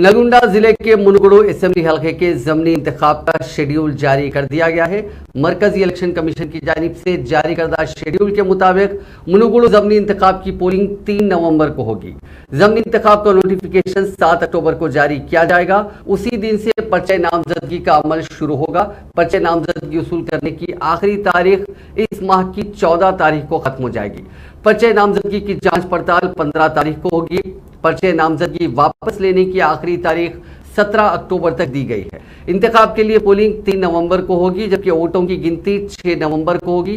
नलगोंडा जिले के मुनगुरु असेंबली हलके के ज़मीनी इंतखाब का शेड्यूल जारी कर दिया गया है। मरकजी इलेक्शन कमीशन की जानिब से जारी करदा शेड्यूल के मुताबिक मुनगुरु ज़मीनी इंतखाब की पोलिंग 3 नवंबर को होगी। ज़मीनी इंतखाब का नोटिफिकेशन 7 अक्टूबर को जारी किया जाएगा। उसी दिन से पर्चे नामजदगी का अमल शुरू होगा। पर्चे नामजदगी वसूल करने की आखिरी तारीख इस माह की 14 तारीख को खत्म हो जाएगी। पर्चे नामजदगी की जांच पड़ताल 15 तारीख को होगी। पर्चे नामजदगी वापस लेने की आखिरी तारीख 17 अक्टूबर तक दी गई है। इंतखाब के लिए पोलिंग 3 नवंबर को होगी, जबकि वोटों की गिनती 6 नवंबर को होगी।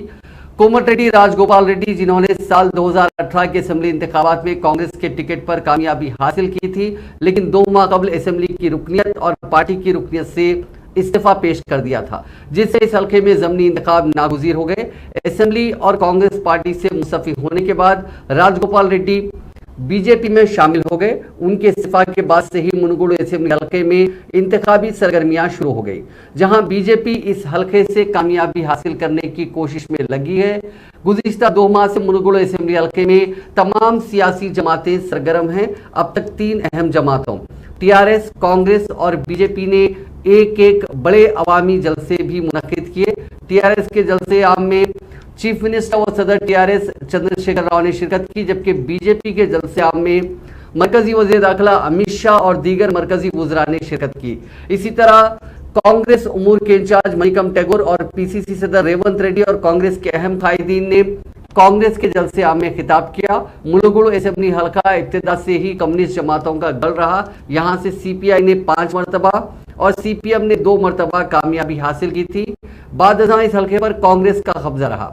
कोमटिरेड्डी राजगोपाल रेड्डी, जिन्होंने साल 2018 के असेंबली इंतखाबात में कांग्रेस के टिकट पर कामयाबी हासिल की थी, लेकिन 2 माह कबल असेंबली की रुकनियत और पार्टी की रुकनियत से इस्तीफा पेश कर दिया था, जिससे इस हल्के में ज़मीनी इंतखाब नागुज़ीर हो गए। असेंबली और कांग्रेस पार्टी से मुस्तफी होने के बाद राजगोपाल रेड्डी बीजेपी में शामिल हो गए। उनके इस्तीफा के बाद से ही मुनगुरु असेंबली हल्के में इंतखाबी सरगर्मियां शुरू हो गई, जहां बीजेपी इस हल्के से कामयाबी हासिल करने की कोशिश में लगी है। गुज़िश्ता 2 माह से मुनगुरु असेंबली हल्के में तमाम सियासी जमातें सरगर्म हैं। अब तक 3 अहम जमातों टीआरएस, कांग्रेस और बीजेपी ने एक बड़े अवामी जलसे भी मुनक्किद किए। टीआरएस के जलसे आम में चीफ मिनिस्टर व सदर टीआरएस चंद्रशेखर राव ने शिरकत की, जबकि बीजेपी के जलसे आम में मरकजी वज़ीर दाखिला अमित शाह और दीगर मरकजी वज़रा ने शिरकत की। इसी तरह कांग्रेस उमूर के इंचार्ज मणिकम टैगोर और पीसीसी सदर रेवंत रेड्डी और कांग्रेस के अहम कायदीन ने कांग्रेस के जलसे आम में खिताब किया। मुनगुरु असेंबली हल्का इब्तिदा से ही कम्युनिस्ट जमातों का गढ़ रहा। यहाँ से सीपीआई ने 5 मरतबा और सीपीएम ने 2 मरतबा कामयाबी हासिल की थी। बाद इस हल्के पर कांग्रेस का कब्जा रहा।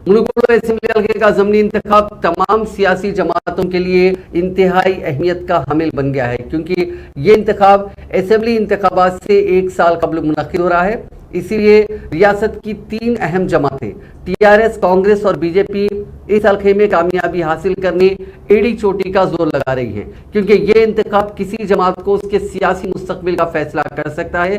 मुनगुरु असेंबली हल्के का ज़मीनी इंतखाब तमाम सियासी जमातों के लिए इंतहाई अहमियत का हामिल बन गया है, क्योंकि ये इंतखाब असेंबली इंतखाबात से 1 साल कबल मुनक्किद हो रहा है। इसीलिए रियासत की 3 अहम जमातें टीआरएस, कांग्रेस और बीजेपी इस हल्के में कामयाबी हासिल करने एड़ी चोटी का जोर लगा रही हैं, क्योंकि ये इंतखाब किसी जमात को उसके सियासी मुस्तकबिल का फैसला कर सकता है।